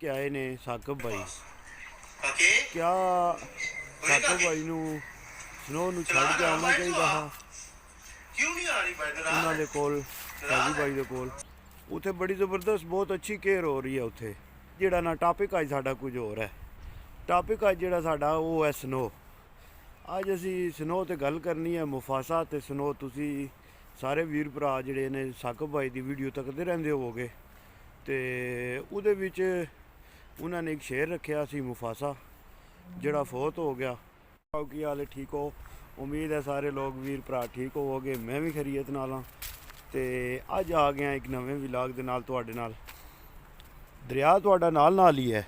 के आए ने साकब भाई ओके क्या साकब भाई ਨੂੰ ਸਨੋ ਨੂੰ ਛੱਡ ਕੇ ਆਉਣਾ ਚਾਹੀਦਾ ਹਾਂ क्यों नहीं आ रही पैदल ਉਹਨਾਂ ਦੇ ਕੋਲ ਸਾਜੀ ਭਾਈ ਦੇ ਕੋਲ ਉੱਥੇ ਬੜੀ ਜ਼ਬਰਦਸਤ ਬਹੁਤ ਅੱਛੀ ਕੇਅਰ ਹੋ ਰਹੀ ਹੈ ਉੱਥੇ ਜਿਹੜਾ ਨਾ ਟਾਪਿਕ ਅੱਜ ਸਾਡਾ ਕੁਝ ਹੋਰ ਹੈ ਟਾਪਿਕ ਅੱਜ ਜਿਹੜਾ ਸਾਡਾ ਉਹ ਹੈ ਸਨੋ ਅੱਜ ਅਸੀਂ ਸਨੋ ਤੇ ਗੱਲ ਕਰਨੀ ਹੈ ਮੁਫਾਸਾ ਤੇ ਸਨੋ ਤੁਸੀਂ ਸਾਰੇ ਵੀਰ ਭਰਾ ਜਿਹੜੇ ਨੇ ਸਾਕਬ ਭਾਈ ਦੀ ਵੀਡੀਓ ਤੱਕਦੇ ਰਹਿੰਦੇ ਹੋਵੋਗੇ ਤੇ ਉਹਦੇ ਵਿੱਚ ਉਹਨਾਂ ਨੇ ਇੱਕ ਸ਼ੇਰ ਰੱਖਿਆ ਸੀ ਮੁਫਾਸਾ ਜਿਹੜਾ ਫੌਤ ਹੋ ਗਿਆ ਕੀ ਹਾਲ ਹੈ ਠੀਕ ਹੋ ਉਮੀਦ ਹੈ ਸਾਰੇ ਲੋਕ ਵੀਰ ਭਰਾ ਠੀਕ ਹੋਵੋਗੇ ਮੈਂ ਵੀ ਖੈਰੀਅਤ ਨਾਲ ਹਾਂ ਤੇ ਅੱਜ ਆ ਗਿਆ ਇੱਕ ਨਵੇਂ ਵਲੌਗ ਦੇ ਨਾਲ ਤੁਹਾਡੇ ਨਾਲ ਦਰਿਆ ਤੁਹਾਡਾ ਨਾਲ ਹੀ ਹੈ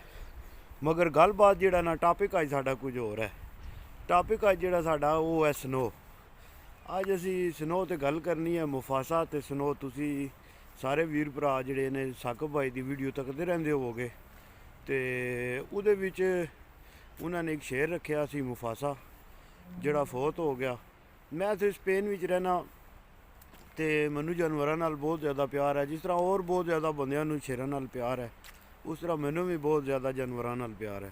ਮਗਰ ਗੱਲਬਾਤ ਜਿਹੜਾ ਨਾ ਟਾਪਿਕ ਅੱਜ ਸਾਡਾ ਕੁਝ ਹੋਰ ਹੈ ਟਾਪਿਕ ਅੱਜ ਜਿਹੜਾ ਸਾਡਾ ਉਹ ਹੈ ਸਨੋ ਅੱਜ ਅਸੀਂ ਸਨੋ ਤੇ ਗੱਲ ਕਰਨੀ ਹੈ ਮੁਫਾਸਾ ਤੇ ਸਨੋ ਤੁਸੀਂ ਸਾਰੇ ਵੀਰ ਭਰਾ ਜਿਹੜੇ ਨੇ ਸਾਕਬ ਭਾਈ ਦੀ ਵੀਡੀਓ ਤੱਕਦੇ ਰਹਿੰਦੇ ਹੋਵੋਗੇ ਤੇ ਉਹਦੇ ਵਿੱਚ ਉਹਨਾਂ ਨੇ ਇੱਕ ਸ਼ੇਰ ਰੱਖਿਆ ਸੀ ਮੁਫਾਸਾ ਜਿਹੜਾ ਫੌਤ ਹੋ ਗਿਆ ਮੈਂ ਇੱਥੇ ਸਪੇਨ ਵਿੱਚ ਰਹਿਣਾ ਤੇ ਮੈਨੂੰ ਜਾਨਵਰਾਂ ਨਾਲ ਬਹੁਤ ਜ਼ਿਆਦਾ ਪਿਆਰ ਹੈ ਜਿਸ ਤਰ੍ਹਾਂ ਹੋਰ ਬਹੁਤ ਜ਼ਿਆਦਾ ਬੰਦਿਆਂ ਨੂੰ ਸ਼ੇਰਾਂ ਨਾਲ ਪਿਆਰ ਹੈ ਉਸ ਤਰ੍ਹਾਂ ਮੈਨੂੰ ਵੀ ਬਹੁਤ ਜ਼ਿਆਦਾ ਜਾਨਵਰਾਂ ਨਾਲ ਪਿਆਰ ਹੈ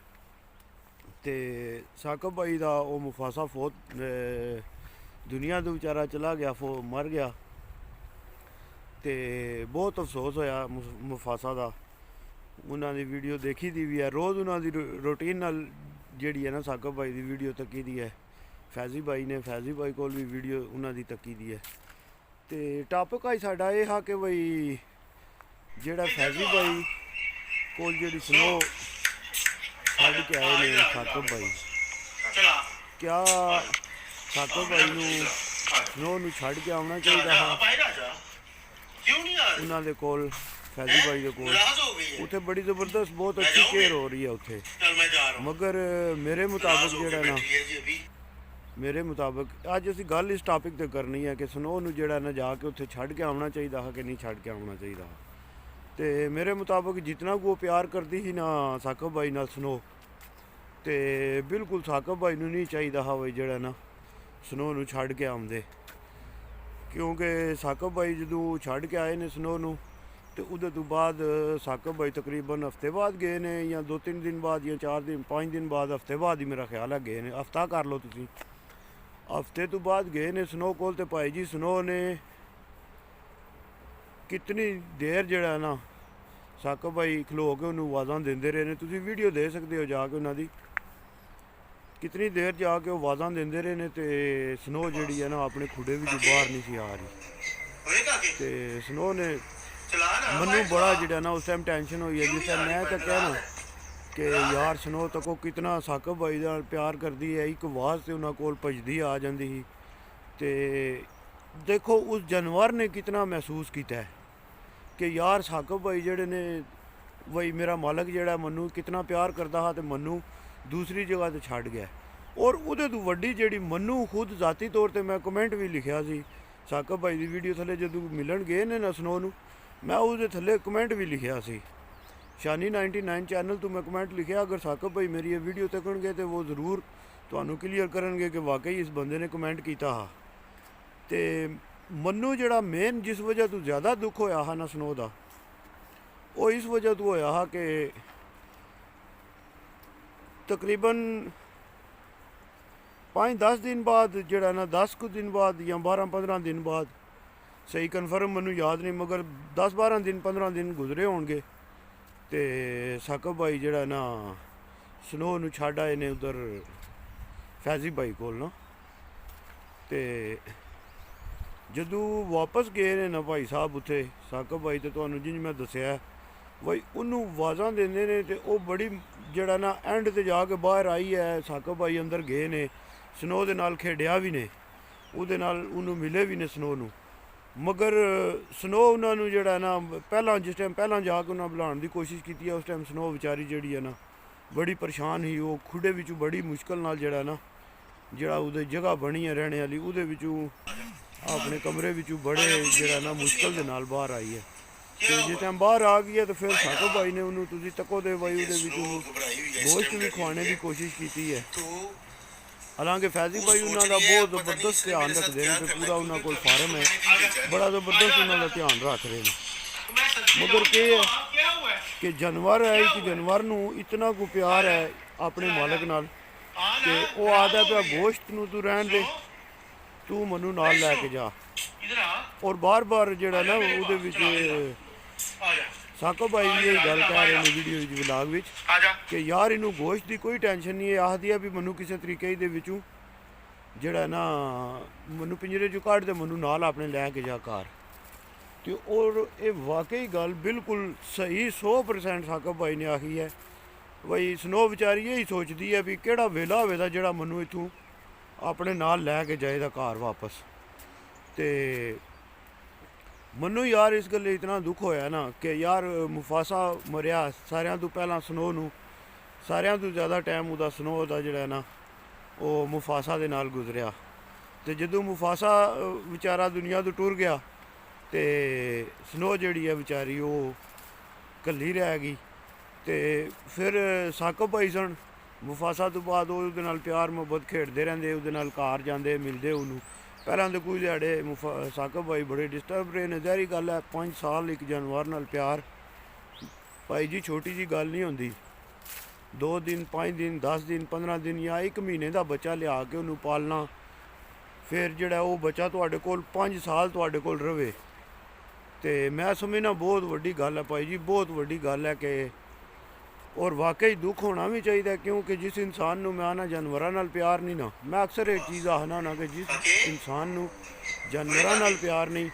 ਤੇ ਸਾਕਬ ਭਾਈ ਦਾ ਉਹ ਮੁਫਾਸਾ ਫੌਤ ਦੁਨੀਆ ਤੋਂ ਵਿਚਾਰਾ ਚਲਾ ਗਿਆ ਮਰ ਗਿਆ ਤੇ ਬਹੁਤ ਅਫਸੋਸ ਹੋਇਆ ਮੁਫਾਸਾ ਦਾ ਉਹਨਾਂ ਦੀ ਵੀਡੀਓ ਦੇਖੀ ਦੀ ਵੀ ਹੈ ਰੋਜ਼ ਉਹਨਾਂ ਦੀ ਰੂਟੀਨ ਨਾਲ ਜਿਹੜੀ ਹੈ ਨਾ ਸਾਕਬ ਭਾਈ ਦੀ ਵੀਡੀਓ ਤੱਕੀ ਦੀ ਹੈ ਫੈਜ਼ੀ ਭਾਈ ਕੋਲ ਵੀ ਵੀਡੀਓ ਉਹਨਾਂ ਦੀ ਤੱਕੀ ਦੀ ਹੈ ਤੇ ਟਾਪਿਕ ਅੱਜ ਸਾਡਾ ਇਹ ਹਾਂ ਕਿ ਬਈ ਜਿਹੜਾ ਫੈਜ਼ੀ ਭਾਈ ਕੋਲ ਜਿਹੜੀ ਸਨੋ ਛੱਡ ਕੇ ਆਏ ਨੇ ਸਾਕਬ ਭਾਈ ਕਿਆ ਸਾਕਬ ਭਾਈ ਨੂੰ ਸਨੋ ਨੂੰ ਛੱਡ ਕੇ ਆਉਣਾ ਚਾਹੀਦਾ ਹਾਂ ਉਹਨਾਂ ਦੇ ਕੋਲ ਫੈਜ਼ੀ ਭਾਈ ਦੇ ਕੋਲ ਉੱਥੇ ਬੜੀ ਜ਼ਬਰਦਸਤ ਬਹੁਤ ਅੱਛੀ ਕੇਅਰ ਹੋ ਰਹੀ ਹੈ ਉੱਥੇ ਮਗਰ ਮੇਰੇ ਮੁਤਾਬਕ ਅੱਜ ਅਸੀਂ ਗੱਲ ਇਸ ਟਾਪਿਕ ਤੇ ਕਰਨੀ ਹੈ ਕਿ ਸਨੋ ਨੂੰ ਜਿਹੜਾ ਨਾ ਜਾ ਕੇ ਉੱਥੇ ਛੱਡ ਕੇ ਆਉਣਾ ਚਾਹੀਦਾ ਹੈ ਕਿ ਨਹੀਂ ਛੱਡ ਕੇ ਆਉਣਾ ਚਾਹੀਦਾ ਤੇ ਮੇਰੇ ਮੁਤਾਬਕ ਜਿੰਨਾ ਕੋ ਪਿਆਰ ਕਰਦੀ ਸੀ ਨਾ ਸਾਕਬ ਭਾਈ ਨਾਲ ਸਨੋ ਤੇ ਬਿਲਕੁਲ ਸਾਕਬ ਭਾਈ ਨੂੰ ਨਹੀਂ ਚਾਹੀਦਾ ਹਾਂ ਬਈ ਜਿਹੜਾ ਨਾ ਸਨੋ ਨੂੰ ਛੱਡ ਕੇ ਆਉਂਦੇ ਕਿਉਂਕਿ ਸਾਕਬ ਭਾਈ ਜਦੋਂ ਛੱਡ ਕੇ ਆਏ ਨੇ ਸਨੋ ਨੂੰ ਤੇ ਉਹਦੇ ਤੋਂ ਬਾਅਦ ਸਾਕਬ ਭਾਈ ਤਕਰੀਬਨ ਹਫਤੇ ਬਾਅਦ ਗਏ ਨੇ ਜਾਂ 2-3 ਦਿਨ ਬਾਅਦ ਜਾਂ 4 ਦਿਨ 5 ਦਿਨ ਬਾਅਦ ਹਫਤੇ ਬਾਅਦ ਹੀ ਮੇਰਾ ਖਿਆਲ ਹੈ ਗਏ ਨੇ ਹਫਤਾ ਕਰ ਲਓ ਤੁਸੀਂ ਹਫਤੇ ਤੋਂ ਬਾਅਦ ਗਏ ਨੇ ਸਨੋ ਕੋਲ ਤੇ ਭਾਈ ਜੀ ਸਨੋ ਨੇ ਕਿਤਨੀ ਦੇਰ ਜਿਹੜਾ ਨਾ ਸਾਕਬ ਭਾਈ ਖਲੋ ਕੇ ਉਹਨੂੰ ਆਵਾਜ਼ਾਂ ਦਿੰਦੇ ਰਹੇ ਨੇ ਤੁਸੀਂ ਵੀਡੀਓ ਦੇ ਸਕਦੇ ਹੋ ਜਾ ਕੇ ਉਹਨਾਂ ਦੀ ਕਿਤਨੀ ਦੇਰ ਜਾ ਕੇ ਉਹ ਆਵਾਜ਼ਾਂ ਦਿੰਦੇ ਰਹੇ ਨੇ ਤੇ ਸਨੋ ਜਿਹੜੀ ਹੈ ਨਾ ਆਪਣੇ ਖੁੱਡੇ ਵਿੱਚ ਬਾਹਰ ਨਹੀਂ ਸੀ ਆ ਰਹੀ ਤੇ ਸਨੋ ਨੇ ਮੈਨੂੰ ਬੜਾ ਜਿਹੜਾ ਨਾ ਉਸ ਟਾਈਮ ਟੈਨਸ਼ਨ ਹੋਈ ਹੈ ਜਿਸ ਟਾਈਮ ਮੈਂ ਤਾਂ ਕਹਿਣਾ ਕਿ ਯਾਰ ਸਨੋ ਤੱਕੋ ਕਿਤਨਾ ਸਾਕਬ ਭਾਈ ਨਾਲ ਪਿਆਰ ਕਰਦੀ ਹੈ ਇੱਕ ਆਵਾਜ਼ ਤੇ ਉਹਨਾਂ ਕੋਲ ਭੱਜਦੀ ਆ ਜਾਂਦੀ ਸੀ ਤੇ ਦੇਖੋ ਉਸ ਜਾਨਵਰ ਨੇ ਕਿਤਨਾ ਮਹਿਸੂਸ ਕੀਤਾ ਹੈ ਕਿ ਯਾਰ ਸਾਕਬ ਭਾਈ ਜਿਹੜੇ ਨੇ ਬਈ ਮੇਰਾ ਮਾਲਕ ਜਿਹੜਾ ਮੈਨੂੰ ਕਿਤਨਾ ਪਿਆਰ ਕਰਦਾ ਹਾਂ ਤੇ ਮੈਨੂੰ ਦੂਸਰੀ ਜਗ੍ਹਾ ਤੇ ਛੱਡ ਗਿਆ ਔਰ ਉਹਦੇ ਤੋਂ ਵੱਡੀ ਜਿਹੜੀ ਮੈਨੂੰ ਖੁਦ ਜ਼ਾਤੀ ਤੌਰ ਤੇ ਮੈਂ ਕਮੈਂਟ ਵੀ ਲਿਖਿਆ ਸੀ ਸਾਕਬ ਭਾਈ ਦੀ ਵੀਡੀਓ ਥੱਲੇ ਜਦੋਂ ਮਿਲਣ ਗਏ ਨੇ ਨਾ ਸਨੋ ਨੂੰ ਮੈਂ ਉਹਦੇ ਥੱਲੇ ਕਮੈਂਟ ਵੀ ਲਿਖਿਆ ਸੀ ਸ਼ਾਨੀ 99 ਚੈਨਲ ਤੋਂ ਮੈਂ ਕਮੈਂਟ ਲਿਖਿਆ ਅਗਰ ਸਾਕਬ ਭਾਈ ਮੇਰੀ ਇਹ ਵੀਡੀਓ ਤੱਕਣਗੇ ਤੇ ਉਹ ਜ਼ਰੂਰ ਤੁਹਾਨੂੰ ਕਲੀਅਰ ਕਰਨਗੇ ਕਿ ਵਾਕਈ ਇਸ ਬੰਦੇ ਨੇ ਕਮੈਂਟ ਕੀਤਾ ਹਾਂ ਤੇ ਮੈਨੂੰ ਜਿਹੜਾ ਮੇਨ ਜਿਸ ਵਜ੍ਹਾ ਤੋਂ ਜ਼ਿਆਦਾ ਦੁੱਖ ਹੋਇਆ ਹਾਂ ਨਾ ਸਨੋ ਦਾ ਉਹ ਇਸ ਵਜ੍ਹਾ ਤੋਂ ਹੋਇਆ ਹਾਂ ਕਿ ਤਕਰੀਬਨ 5-10 ਦਿਨ ਬਾਅਦ ਜਿਹੜਾ ਨਾ 10 ਕੁ ਦਿਨ ਬਾਅਦ ਜਾਂ 12-15 ਦਿਨ ਬਾਅਦ ਸਹੀ ਕਨਫਰਮ ਮੈਨੂੰ ਯਾਦ ਨਹੀਂ ਮਗਰ 10-12 ਦਿਨ 15 ਦਿਨ ਗੁਜ਼ਰੇ ਹੋਣਗੇ ਤੇ ਸਾਕਬ ਭਾਈ ਜਿਹੜਾ ਨਾ ਸਨੋ ਨੂੰ ਛੱਡ ਆਏ ਨੇ ਉਧਰ ਫੈਜ਼ੀ ਭਾਈ ਕੋਲ ਨਾ ਤੇ ਜਦੋਂ ਵਾਪਸ ਗਏ ਨੇ ਨਾ ਭਾਈ ਸਾਹਿਬ ਉੱਥੇ ਸਾਕਬ ਭਾਈ ਤੇ ਤੁਹਾਨੂੰ ਜਿੰਜ ਮੈਂ ਦੱਸਿਆ ਬਈ ਉਹਨੂੰ ਆਵਾਜ਼ਾਂ ਦਿੰਦੇ ਨੇ ਤੇ ਉਹ ਬੜੀ ਜਿਹੜਾ ਨਾ ਐਂਡ ਤੇ ਜਾ ਕੇ ਬਾਹਰ ਆਈ ਹੈ ਸਾਕਬ ਭਾਈ ਅੰਦਰ ਗਏ ਨੇ ਸਨੋ ਦੇ ਨਾਲ ਖੇਡਿਆ ਵੀ ਨੇ ਉਹਦੇ ਨਾਲ ਉਹਨੂੰ ਮਿਲੇ ਵੀ ਨੇ ਸਨੋ ਨੂੰ ਮਗਰ ਸਨੋ ਉਹਨਾਂ ਨੂੰ ਜਿਹੜਾ ਨਾ ਜਿਸ ਟਾਈਮ ਪਹਿਲਾਂ ਜਾ ਕੇ ਉਹਨਾਂ ਬੁਲਾਉਣ ਦੀ ਕੋਸ਼ਿਸ਼ ਕੀਤੀ ਹੈ ਉਸ ਟਾਈਮ ਸਨੋ ਵਿਚਾਰੀ ਜਿਹੜੀ ਹੈ ਨਾ ਬੜੀ ਪਰੇਸ਼ਾਨ ਸੀ ਉਹ ਖੁੱਡੇ ਵਿੱਚੋਂ ਬੜੀ ਮੁਸ਼ਕਲ ਨਾਲ ਜਿਹੜਾ ਨਾ ਜਿਹੜਾ ਉਹਦੇ ਜਗ੍ਹਾ ਬਣੀ ਹੈ ਰਹਿਣ ਵਾਲੀ ਉਹਦੇ ਵਿੱਚੋਂ ਆਪਣੇ ਕਮਰੇ ਵਿੱਚੋਂ ਬੜੇ ਜਿਹੜਾ ਨਾ ਮੁਸ਼ਕਲ ਦੇ ਨਾਲ ਬਾਹਰ ਆਈ ਹੈ ਤੇ ਜਿਸ ਟਾਈਮ ਬਾਹਰ ਆ ਗਈ ਹੈ ਤਾਂ ਫਿਰ ਸਾਕਬ ਭਾਈ ਨੇ ਉਹਨੂੰ ਤੁਸੀਂ ਤੱਕੋ ਦੇ ਬਾਈ ਉਹਦੇ ਵਿੱਚੋਂ ਗੋਸ਼ਤ ਵੀ ਖਵਾਉਣੇ ਦੀ ਕੋਸ਼ਿਸ਼ ਕੀਤੀ ਹੈ ਹਾਲਾਂਕਿ ਫੈਜ਼ੀ ਭਾਈ ਉਹਨਾਂ ਦਾ ਬਹੁਤ ਜ਼ਬਰਦਸਤ ਧਿਆਨ ਰੱਖਦੇ ਨੇ ਤੇ ਪੂਰਾ ਉਹਨਾਂ ਕੋਲ ਫਾਰਮ ਹੈ ਬੜਾ ਜ਼ਬਰਦਸਤ ਉਹਨਾਂ ਦਾ ਧਿਆਨ ਰੱਖ ਰਹੇ ਨੇ ਮਗਰ ਕੀ ਹੈ ਕਿ ਜਾਨਵਰ ਹੈ, ਇੱਕ ਜਾਨਵਰ ਨੂੰ ਇਤਨਾ ਕੁ ਪਿਆਰ ਹੈ ਆਪਣੇ ਮਾਲਕ ਨਾਲ ਕਿ ਉਹ ਆਦਾ ਪਿਆ ਗੋਸ਼ਤ ਨੂੰ ਤੂੰ ਰਹਿਣ ਦੇ, ਤੂੰ ਮੈਨੂੰ ਨਾਲ ਲੈ ਕੇ ਜਾ। इधर आ ਔਰ ਬਾਰ-ਬਾਰ ਜਿਹੜਾ ਨਾ ਉਹਦੇ ਵਿੱਚ आ जा ਸਾਕਬ ਭਾਈ ਵੀ ਇਹ ਗੱਲ ਕਹਿ ਰਹੇ ਨੇ ਵੀਡੀਓ ਵਿੱਚ, ਵਲੌਗ ਵਿੱਚ, आ जा ਕਿ ਯਾਰ ਇਹਨੂੰ ਗੋਸ਼ਤ ਦੀ ਕੋਈ ਟੈਨਸ਼ਨ ਨਹੀਂ ਹੈ। ਆਖਦੀ ਆ ਵੀ ਮੈਨੂੰ ਕਿਸੇ ਤਰੀਕੇ ਦੇ ਵਿੱਚੋਂ ਜਿਹੜਾ ਨਾ ਮੈਨੂੰ ਪਿੰਜਰੇ 'ਚੋਂ ਕੱਢ ਦੇ, ਮੈਨੂੰ ਨਾਲ ਆਪਣੇ ਲੈ ਕੇ ਜਾ ਘਰ। ਤੇ ਔਰ ਇਹ ਵਾਕਈ ਗੱਲ ਬਿਲਕੁਲ ਸਹੀ 100% ਸਾਕਬ ਭਾਈ ਨੇ ਆਖੀ ਹੈ। ਬਈ ਸਨੋ ਵਿਚਾਰੀ ਇਹੀ ਸੋਚਦੀ ਹੈ ਵੀ ਕਿਹੜਾ ਵੇਲਾ ਹੋਵੇਗਾ ਜਿਹੜਾ ਮੈਨੂੰ ਇੱਥੋਂ ਆਪਣੇ ਨਾਲ ਲੈ ਕੇ ਜਾਏਗਾ ਘਰ ਵਾਪਸ। ਤੇ ਮੈਨੂੰ ਯਾਰ ਇਸ ਗੱਲ ਇਤਨਾ ਦੁੱਖ ਹੋਇਆ ਨਾ ਕਿ ਯਾਰ ਮੁਫਾਸਾ ਮਰਿਆ ਸਾਰਿਆਂ ਤੋਂ ਪਹਿਲਾਂ ਸਨੋ ਨੂੰ, ਸਾਰਿਆਂ ਤੋਂ ਜ਼ਿਆਦਾ ਟਾਈਮ ਉਹਦਾ ਸਨੋ ਦਾ ਜਿਹੜਾ ਨਾ ਉਹ ਮੁਫਾਸਾ ਦੇ ਨਾਲ ਗੁਜ਼ਰਿਆ। ਤੇ ਜਦੋਂ ਮੁਫਾਸਾ ਵਿਚਾਰਾ ਦੁਨੀਆ ਤੋਂ ਟੁਰ ਗਿਆ ਤੇ ਸਨੋ ਜਿਹੜੀ ਹੈ ਵਿਚਾਰੀ ਉਹ ਇਕੱਲੀ ਰਹਿ ਗਈ। ਤੇ ਫਿਰ ਸਾਕਬ ਭਾਈ ਸਨ, ਮੁਫਾਸਾ ਤੋਂ ਬਾਅਦ ਉਹ ਉਹਦੇ ਨਾਲ ਪਿਆਰ ਮੁਹੱਬਤ ਖੇਡਦੇ ਰਹਿੰਦੇ, ਉਹਦੇ ਨਾਲ ਘਰ ਜਾਂਦੇ ਮਿਲਦੇ ਉਹਨੂੰ। ਪਹਿਲਾਂ ਤਾਂ ਕੁਝ ਦਿਹਾੜੇ ਸਾਕਬ ਭਾਈ ਬੜੇ ਡਿਸਟਰਬ ਰਹੇ ਨੇ। ਜ਼ਾਹਰੀ ਗੱਲ ਹੈ 5 ਸਾਲ ਇੱਕ ਜਾਨਵਰ ਨਾਲ ਪਿਆਰ ਭਾਈ ਜੀ ਛੋਟੀ ਜੀ ਗੱਲ ਨਹੀਂ ਹੁੰਦੀ। 2 ਦਿਨ 5 ਦਿਨ 10 ਦਿਨ 15 ਦਿਨ ਜਾਂ 1 ਮਹੀਨੇ ਦਾ ਬੱਚਾ ਲਿਆ ਕੇ ਉਹਨੂੰ ਪਾਲਣਾ, ਫਿਰ ਜਿਹੜਾ ਉਹ ਬੱਚਾ ਤੁਹਾਡੇ ਕੋਲ 5 ਸਾਲ ਤੁਹਾਡੇ ਕੋਲ ਰਵੇ, ਤੇ ਮੈਂ ਸਮਝਣਾ ਬਹੁਤ ਵੱਡੀ ਗੱਲ ਹੈ ਭਾਈ ਜੀ, ਬਹੁਤ ਵੱਡੀ ਗੱਲ ਹੈ। ਕਿ ਔਰ ਵਾਕਈ ਦੁੱਖ ਹੋਣਾ ਵੀ ਚਾਹੀਦਾ, ਕਿਉਂਕਿ ਜਿਸ ਇਨਸਾਨ ਨੂੰ ਮੈਂ ਆਨਾ ਜਾਨਵਰਾਂ ਨਾਲ ਪਿਆਰ ਨਹੀਂ ਨਾ, ਮੈਂ ਅਕਸਰ ਇਹ ਚੀਜ਼ ਆਖਣਾ ਨਾ ਕਿ ਜਿਸ ਇਨਸਾਨ ਨੂੰ ਜਾਨਵਰਾਂ ਨਾਲ ਪਿਆਰ ਨਹੀਂ,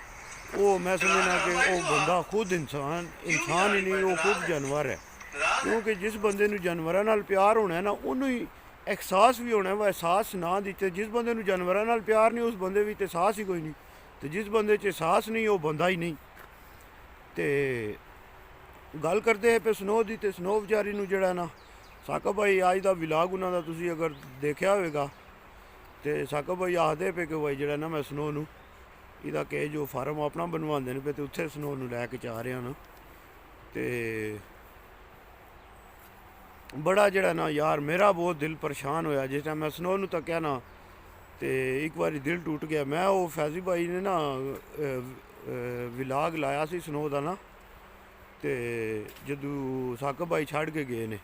ਉਹ ਮੈਂ ਸਮਝਣਾ ਕਿ ਉਹ ਬੰਦਾ ਖੁਦ ਇਨਸਾਨ ਹੀ ਨਹੀਂ, ਉਹ ਖੁਦ ਜਾਨਵਰ ਹੈ। ਕਿਉਂਕਿ ਜਿਸ ਬੰਦੇ ਨੂੰ ਜਾਨਵਰਾਂ ਨਾਲ ਪਿਆਰ ਹੋਣਾ ਨਾ ਉਹਨੂੰ ਹੀ ਅਹਿਸਾਸ ਵੀ ਹੋਣਾ ਵਾ। ਅਹਿਸਾਸ ਨਾ ਦਿੱਤੇ ਜਿਸ ਬੰਦੇ ਨੂੰ ਜਾਨਵਰਾਂ ਨਾਲ ਪਿਆਰ ਨਹੀਂ, ਉਸ ਬੰਦੇ ਵਿੱਚ ਅਹਿਸਾਸ ਹੀ ਕੋਈ ਨਹੀਂ, ਤੇ ਜਿਸ ਬੰਦੇ 'ਚ ਅਹਿਸਾਸ ਨਹੀਂ ਉਹ ਬੰਦਾ ਹੀ ਨਹੀਂ। ਤੇ ਗੱਲ ਕਰਦੇ ਹੈ ਪਏ ਸਨੋ ਦੀ, ਤੇ ਸਨੋ ਵਿਚਾਰੀ ਨੂੰ ਜਿਹੜਾ ਨਾ ਸਾਕਬ ਭਾਈ ਅੱਜ ਦਾ ਵਲੌਗ ਉਹਨਾਂ ਦਾ ਤੁਸੀਂ ਅਗਰ ਦੇਖਿਆ ਹੋਵੇਗਾ, ਤੇ ਸਾਕਬ ਭਾਈ ਆਖਦੇ ਪਏ ਕਿ ਭਾਈ ਜਿਹੜਾ ਨਾ ਮੈਂ ਸਨੋ ਨੂੰ ਇਹਦਾ ਕਿ ਜੋ ਫਾਰਮ ਆਪਣਾ ਬਣਵਾਉਂਦੇ ਨੇ ਪਏ, ਤੇ ਉੱਥੇ ਸਨੋ ਨੂੰ ਲੈ ਕੇ ਜਾ ਰਿਹਾ ਨਾ। ਤੇ ਬੜਾ ਜਿਹੜਾ ਨਾ ਯਾਰ ਮੇਰਾ ਬਹੁਤ ਦਿਲ ਪਰੇਸ਼ਾਨ ਹੋਇਆ ਜਿਸ ਟਾਈਮ ਮੈਂ ਸਨੋ ਨੂੰ ਤੱਕਿਆ ਨਾ, ਤੇ ਇੱਕ ਵਾਰੀ ਦਿਲ ਟੁੱਟ ਗਿਆ। ਮੈਂ ਉਹ ਫੈਜ਼ੀ ਭਾਈ ਨੇ ਨਾ ਵਲੌਗ ਲਾਇਆ ਸੀ ਸਨੋ ਦਾ ਨਾ, ਤੇ ਜਦੋਂ ਸਾਕਬ ਭਾਈ ਛੱਡ ਕੇ ਗਏ ਨੇ,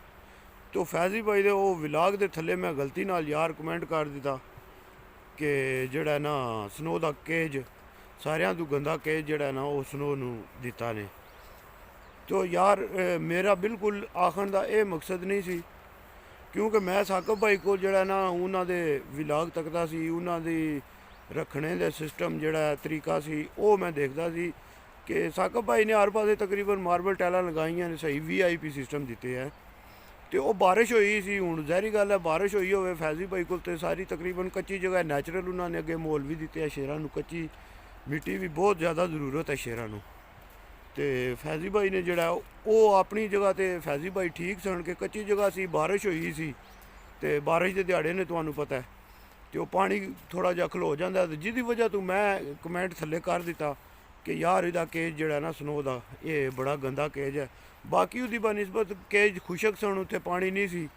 ਤੇ ਉਹ ਫੈਜ਼ੀ ਭਾਈ ਦੇ ਉਹ ਵਲੌਗ ਦੇ ਥੱਲੇ ਮੈਂ ਗਲਤੀ ਨਾਲ ਯਾਰ ਕਮੈਂਟ ਕਰ ਦਿੱਤਾ ਕਿ ਜਿਹੜਾ ਨਾ ਸਨੋ ਦਾ ਕੇਜ ਸਾਰਿਆਂ ਤੋਂ ਗੰਦਾ ਕੇਜ ਜਿਹੜਾ ਨਾ ਉਹ ਸਨੋ ਨੂੰ ਦਿੱਤਾ ਨੇ। ਤੋ ਯਾਰ ਮੇਰਾ ਬਿਲਕੁਲ ਆਖਣ ਦਾ ਇਹ ਮਕਸਦ ਨਹੀਂ ਸੀ, ਕਿਉਂਕਿ ਮੈਂ ਸਾਕਬ ਭਾਈ ਕੋਲ ਜਿਹੜਾ ਨਾ ਉਹਨਾਂ ਦੇ ਵਲੌਗ ਤੱਕਦਾ ਸੀ, ਉਹਨਾਂ ਦੀ ਰੱਖਣੇ ਦੇ ਸਿਸਟਮ ਜਿਹੜਾ ਤਰੀਕਾ ਸੀ ਉਹ ਮੈਂ ਦੇਖਦਾ ਸੀ ਕਿ ਸਾਕਬ ਭਾਈ ਨੇ ਹਰ ਪਾਸੇ ਤਕਰੀਬਨ ਮਾਰਬਲ ਟੈਲਾਂ ਲਗਾਈਆਂ ਨੇ, ਸਹੀ VIP ਸਿਸਟਮ ਦਿੱਤੇ ਹੈ। ਤੇ ਉਹ ਬਾਰਿਸ਼ ਹੋਈ ਸੀ, ਹੁਣ ਜ਼ਾਹਰੀ ਗੱਲ ਹੈ ਬਾਰਿਸ਼ ਹੋਈ ਹੋਵੇ ਫੈਜ਼ੀ ਭਾਈ ਕੋਲ ਤੇ ਸਾਰੀ ਤਕਰੀਬਨ ਕੱਚੀ ਜਗ੍ਹਾ ਨੈਚੁਰਲ ਉਹਨਾਂ ਨੇ ਅੱਗੇ ਮੋਲ ਵੀ ਦਿੱਤੇ ਆ ਸ਼ੇਰਾਂ ਨੂੰ, ਕੱਚੀ ਮਿੱਟੀ ਵੀ ਬਹੁਤ ਜ਼ਿਆਦਾ ਜ਼ਰੂਰਤ ਹੈ ਸ਼ੇਰਾਂ ਨੂੰ। ਤੇ ਫੈਜ਼ੀ ਭਾਈ ਨੇ ਜਿਹੜਾ ਉਹ ਆਪਣੀ ਜਗ੍ਹਾ ਤੇ ਫੈਜ਼ੀ ਭਾਈ ਠੀਕ ਸਨ ਕਿ ਕੱਚੀ ਜਗ੍ਹਾ ਸੀ, ਬਾਰਿਸ਼ ਹੋਈ ਸੀ, ਤੇ ਬਾਰਿਸ਼ ਦੇ ਦਿਹਾੜੇ ਨੇ ਤੁਹਾਨੂੰ ਪਤਾ ਹੈ, ਤੇ ਉਹ ਪਾਣੀ ਥੋੜ੍ਹਾ ਜਿਹਾ ਖਲੋ ਜਾਂਦਾ, ਤੇ ਜਿਹਦੀ ਵਜ੍ਹਾ ਤੋਂ ਮੈਂ ਕਮੈਂਟ ਥੱਲੇ ਕਰ ਦਿੱਤਾ ਕਿ ਯਾਰ ਇਹਦਾ ਕੇਜ ਜਿਹੜਾ ਨਾ ਸਨੋ ਦਾ ਇਹ ਬੜਾ ਗੰਦਾ ਕੇਜ ਹੈ। ਬਾਕੀ ਉਹਦੀ ਬਨਿਸਬਤ ਕੇਜ ਖੁਸ਼ਕ ਸਨ, ਉੱਥੇ ਪਾਣੀ ਨਹੀਂ ਸੀ,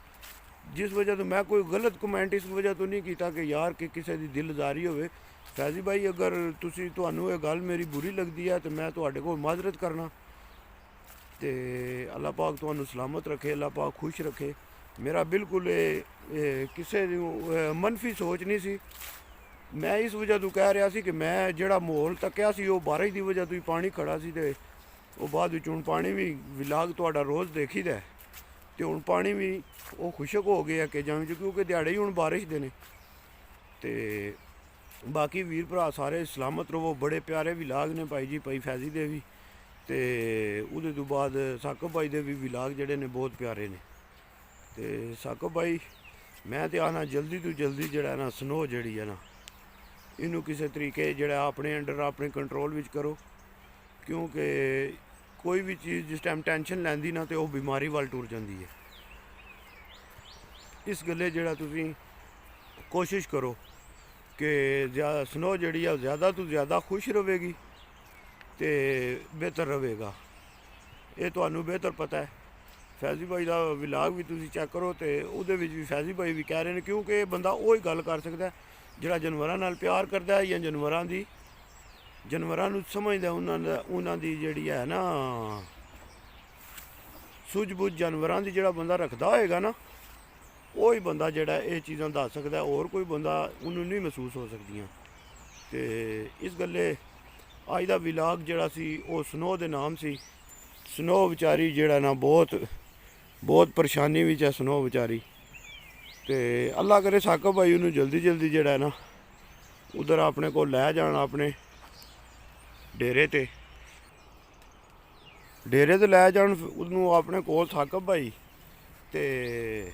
ਜਿਸ ਵਜ੍ਹਾ ਤੋਂ ਮੈਂ ਕੋਈ ਗਲਤ ਕਮੈਂਟ ਇਸ ਵਜ੍ਹਾ ਤੋਂ ਨਹੀਂ ਕੀਤਾ ਕਿ ਯਾਰ ਕਿ ਕਿਸੇ ਦੀ ਦਿਲਜ਼ਾਰੀ ਹੋਵੇ। ਫੈਜ਼ੀ ਭਾਈ ਅਗਰ ਤੁਹਾਨੂੰ ਇਹ ਗੱਲ ਮੇਰੀ ਬੁਰੀ ਲੱਗਦੀ ਹੈ ਤੇ ਮੈਂ ਤੁਹਾਡੇ ਕੋਲ ਮਾਜ਼ਰਤ ਕਰਨਾ, ਤੇ ਅੱਲਾਹ ਪਾਕ ਤੁਹਾਨੂੰ ਸਲਾਮਤ ਰੱਖੇ, ਅੱਲਾਹ ਪਾਕ ਖੁਸ਼ ਰੱਖੇ। ਮੇਰਾ ਬਿਲਕੁਲ ਇਹ ਕਿਸੇ ਨੂੰ ਮਨਫੀ ਸੋਚ ਨਹੀਂ ਸੀ। ਮੈਂ ਇਸ ਵਜ੍ਹਾ ਤੋਂ ਕਹਿ ਰਿਹਾ ਸੀ ਕਿ ਮੈਂ ਜਿਹੜਾ ਮਾਹੌਲ ਤੱਕਿਆ ਸੀ ਉਹ ਬਾਰਿਸ਼ ਦੀ ਵਜ੍ਹਾ ਤੋਂ ਹੀ ਪਾਣੀ ਖੜਾ ਸੀ, ਤੇ ਉਹ ਬਾਅਦ ਵਿੱਚ ਹੁਣ ਪਾਣੀ ਵੀ ਵਲੌਗ ਤੁਹਾਡਾ ਰੋਜ਼ ਦੇਖੀਦਾ, ਤੇ ਹੁਣ ਪਾਣੀ ਵੀ ਉਹ ਖੁਸ਼ਕ ਹੋ ਗਿਆ ਕਿ ਜਿਵੇਂ ਕਿਉਂਕਿ ਦਿਹਾੜੇ ਹੀ ਹੁਣ ਬਾਰਿਸ਼ ਦੇ ਨੇ। ਤੇ ਬਾਕੀ ਵੀਰ ਭਰਾ ਸਾਰੇ ਸਲਾਮਤ ਰਹੋ। ਬੜੇ ਪਿਆਰੇ ਵਲੌਗ ਨੇ ਭਾਈ ਜੀ, ਭਾਈ ਫੈਜ਼ੀ ਦੇ ਵੀ, ਤੇ ਉਹਦੇ ਤੋਂ ਬਾਅਦ ਸਾਕਬ ਭਾਈ ਦੇ ਵੀ ਵਲੌਗ ਜਿਹੜੇ ਨੇ ਬਹੁਤ ਪਿਆਰੇ ਨੇ। ਤੇ ਸਾਕਬ ਭਾਈ ਮੈਂ ਤੇ ਆਣਾ ਜਲਦੀ ਤੋਂ ਜਲਦੀ ਜਿਹੜਾ ਨਾ ਸਨੋ ਜਿਹੜੀ ਹੈ ਨਾ ਇਹਨੂੰ ਕਿਸੇ ਤਰੀਕੇ ਜਿਹੜਾ ਆਪਣੇ ਅੰਡਰ ਆਪਣੇ ਕੰਟਰੋਲ ਵਿੱਚ ਕਰੋ, ਕਿਉਂਕਿ ਕੋਈ ਵੀ ਚੀਜ਼ ਜਿਸ ਟਾਈਮ ਟੈਨਸ਼ਨ ਲੈਂਦੀ ਨਾ ਤੇ ਉਹ ਬਿਮਾਰੀ ਵੱਲ ਟੁਰ ਜਾਂਦੀ ਹੈ। ਇਸ ਗੱਲੇ ਜਿਹੜਾ ਤੁਸੀਂ ਕੋਸ਼ਿਸ਼ ਕਰੋ ਕਿ ਸਨੋ ਜਿਹੜੀ ਆ ਜ਼ਿਆਦਾ ਤੋਂ ਜ਼ਿਆਦਾ ਖੁਸ਼ ਰਹੇਗੀ ਤੇ ਬਿਹਤਰ ਰਹੇਗਾ, ਇਹ ਤੁਹਾਨੂੰ ਬਿਹਤਰ ਪਤਾ ਹੈ। ਫੈਜ਼ੀ ਭਾਈ ਦਾ ਵਲੌਗ ਵੀ ਤੁਸੀਂ ਚੈੱਕ ਕਰੋ, ਤੇ ਉਹਦੇ ਵਿੱਚ ਵੀ ਫੈਜ਼ੀ ਭਾਈ ਵੀ ਕਹਿ ਰਹੇ ਨੇ, ਕਿਉਂਕਿ ਇਹ ਬੰਦਾ ਉਹ ਹੀ ਗੱਲ ਕਰ ਸਕਦਾ ਜਿਹੜਾ ਜਾਨਵਰਾਂ ਨਾਲ ਪਿਆਰ ਕਰਦਾ ਹੈ ਜਾਂ ਜਾਨਵਰਾਂ ਨੂੰ ਸਮਝਦਾ, ਉਹਨਾਂ ਦੀ ਜਿਹੜੀ ਹੈ ਨਾ ਸੂਝ-ਬੂਝ ਜਾਨਵਰਾਂ ਦੀ ਜਿਹੜਾ ਬੰਦਾ ਰੱਖਦਾ ਹੋਏਗਾ ਨਾ, ਉਹ ਹੀ ਬੰਦਾ ਜਿਹੜਾ ਇਹ ਚੀਜ਼ਾਂ ਦੱਸ ਸਕਦਾ, ਹੋਰ ਕੋਈ ਬੰਦਾ ਉਹਨੂੰ ਨਹੀਂ ਮਹਿਸੂਸ ਹੋ ਸਕਦੀਆਂ। ਤੇ ਇਸ ਗੱਲੇ ਅੱਜ ਦਾ ਵਿਲਾਗ ਜਿਹੜਾ ਸੀ ਉਹ ਸਨੋ ਦੇ ਨਾਮ ਸੀ। ਸਨੋ ਵਿਚਾਰੀ ਜਿਹੜਾ ਨਾ ਬਹੁਤ ਪਰੇਸ਼ਾਨੀ ਵਿੱਚ ਹੈ ਸਨੋ ਵਿਚਾਰੀ। ਤੇ ਅੱਲਾ ਕਰੇ ਸਾਕਬ ਭਾਈ ਉਹਨੂੰ ਜਲਦੀ ਜਿਹੜਾ ਨਾ ਉਧਰ ਆਪਣੇ ਕੋਲ ਲੈ ਜਾਣ, ਆਪਣੇ ਡੇਰੇ ਤੇ ਲੈ ਜਾਣ ਉਹਨੂੰ ਆਪਣੇ ਕੋਲ ਸਾਕਬ ਭਾਈ। ਤੇ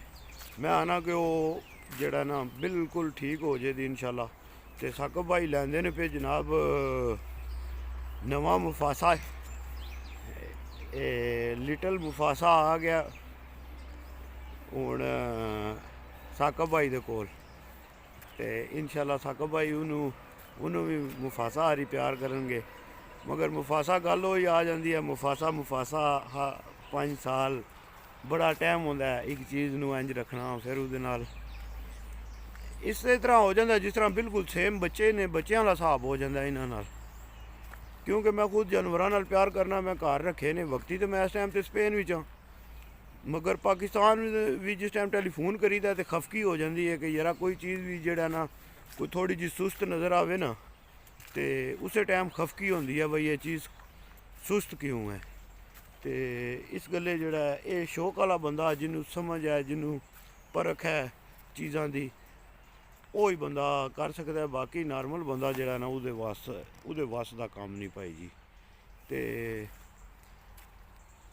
ਮੈਂ ਆਣਾ ਕਿ ਉਹ ਜਿਹੜਾ ਨਾ ਬਿਲਕੁਲ ਠੀਕ ਹੋ ਜੇ ਦੀ ਇਨਸ਼ਾਅੱਲਾ। ਤੇ ਸਾਕਬ ਭਾਈ ਲੈਂਦੇ ਨੇ ਫਿਰ ਜਨਾਬ ਨਵਾਂ ਮੁਫਾਸਾ, ਲਿਟਲ ਮੁਫਾਸਾ ਆ ਗਿਆ ਹੁਣ ਸਾਕਬ ਭਾਈ ਦੇ ਕੋਲ। ਤੇ ਇਨਸ਼ਾਅੱਲਾ ਸਾਕਬ ਭਾਈ ਉਹਨੂੰ ਵੀ ਮੁਫਾਸਾ ਹਾਰੀ ਪਿਆਰ ਕਰਨਗੇ। ਮਗਰ ਮੁਫਾਸਾ ਗੱਲ ਹੋਈ ਆ ਜਾਂਦੀ ਹੈ, ਮੁਫਾਸਾ 5 ਸਾਲ ਬੜਾ ਟਾਈਮ ਹੁੰਦਾ ਹੈ ਇੱਕ ਚੀਜ਼ ਨੂੰ ਇੰਜ ਰੱਖਣਾ। ਫਿਰ ਉਹਦੇ ਨਾਲ ਇਸੇ ਤਰ੍ਹਾਂ ਹੋ ਜਾਂਦਾ ਜਿਸ ਤਰ੍ਹਾਂ ਬਿਲਕੁਲ ਸੇਮ ਬੱਚੇ ਨੇ, ਬੱਚਿਆਂ ਦਾ ਹਿਸਾਬ ਹੋ ਜਾਂਦਾ ਇਹਨਾਂ ਨਾਲ। ਕਿਉਂਕਿ ਮੈਂ ਖੁਦ ਜਾਨਵਰਾਂ ਨਾਲ ਪਿਆਰ ਕਰਨਾ, ਮੈਂ ਘਰ ਰੱਖੇ ਨੇ। ਵਕਤੀ ਤਾਂ ਮੈਂ ਇਸ ਟਾਈਮ ਤੇ ਸਪੇਨ ਵਿੱਚ ਹਾਂ, ਮਗਰ ਪਾਕਿਸਤਾਨ ਵੀ ਜਿਸ ਟਾਈਮ ਟੈਲੀਫੋਨ ਕਰੀਦਾ ਤੇ ਖਫਕੀ ਹੋ ਜਾਂਦੀ ਹੈ ਕਿ ਯਾਰ ਕੋਈ ਚੀਜ਼ ਵੀ ਜਿਹੜਾ ਨਾ ਕੋਈ ਥੋੜੀ ਜਿਹੀ ਸੁਸਤ ਨਜ਼ਰ ਆਵੇ ਨਾ, ਤੇ ਉਸੇ ਟਾਈਮ ਖਫਕੀ ਹੁੰਦੀ ਹੈ ਬਈ ਇਹ ਚੀਜ਼ ਸੁਸਤ ਕਿਉਂ ਹੈ। ਤੇ ਇਸ ਗੱਲੇ ਜਿਹੜਾ ਇਹ ਸ਼ੌਕ ਵਾਲਾ ਬੰਦਾ ਜਿਹਨੂੰ ਸਮਝ ਹੈ, ਜਿਹਨੂੰ ਪਰਖ ਹੈ ਚੀਜ਼ਾਂ ਦੀ, ਉਹ ਹੀ ਬੰਦਾ ਕਰ ਸਕਦਾ। ਬਾਕੀ ਨਾਰਮਲ ਬੰਦਾ ਜਿਹੜਾ ਨਾ ਉਹਦੇ ਵਾਸ ਦਾ ਕੰਮ ਨਹੀਂ ਭਾਈ ਜੀ। ਤੇ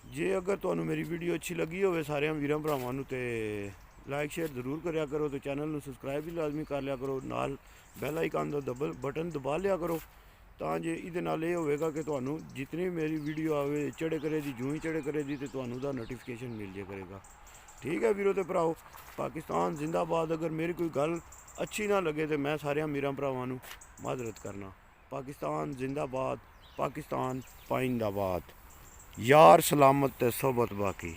ਜੇ ਅਗਰ ਤੁਹਾਨੂੰ ਮੇਰੀ ਵੀਡੀਓ ਅੱਛੀ ਲੱਗੀ ਹੋਵੇ ਸਾਰਿਆਂ ਵੀਰਾਂ ਭਰਾਵਾਂ ਨੂੰ, ਤੇ ਲਾਈਕ ਸ਼ੇਅਰ ਜ਼ਰੂਰ ਕਰਿਆ ਕਰੋ। ਤੇ ਚੈਨਲ ਨੂੰ ਸਬਸਕ੍ਰਾਈਬ ਵੀ ਲਾਜ਼ਮੀ ਕਰ ਲਿਆ ਕਰੋ, ਨਾਲ ਬੈਲ ਆਈਕਨ ਦਾ ਬਟਨ ਦਬਾ ਲਿਆ ਕਰੋ, ਤਾਂ ਜੇ ਇਹਦੇ ਨਾਲ ਇਹ ਹੋਵੇਗਾ ਕਿ ਤੁਹਾਨੂੰ ਜਿਤਨੀ ਮੇਰੀ ਵੀਡੀਓ ਆਵੇ ਚੜੇ ਕਰੇ ਦੀ, ਜੂੰ ਹੀ ਚੜੇ ਕਰੇ ਦੀ, ਤੇ ਤੁਹਾਨੂੰ ਉਹਦਾ ਨੋਟੀਫਿਕੇਸ਼ਨ ਮਿਲ ਜਾਇਆ ਕਰੇਗਾ। ਠੀਕ ਹੈ ਵੀਰੋ ਤੇ ਭਰਾਓ, ਪਾਕਿਸਤਾਨ ਜ਼ਿੰਦਾਬਾਦ। ਅਗਰ ਮੇਰੀ ਕੋਈ ਗੱਲ ਅੱਛੀ ਨਾ ਲੱਗੇ ਤੇ ਮੈਂ ਸਾਰਿਆਂ ਵੀਰਾਂ ਭਰਾਵਾਂ ਨੂੰ ਮਾਜ਼ਰਤ ਕਰਨਾ। ਪਾਕਿਸਤਾਨ ਜ਼ਿੰਦਾਬਾਦ, ਪਾਕਿਸਤਾਨ ਪਾਇੰਦਾਬਾਦ। यार सलामत सोबत बाकी।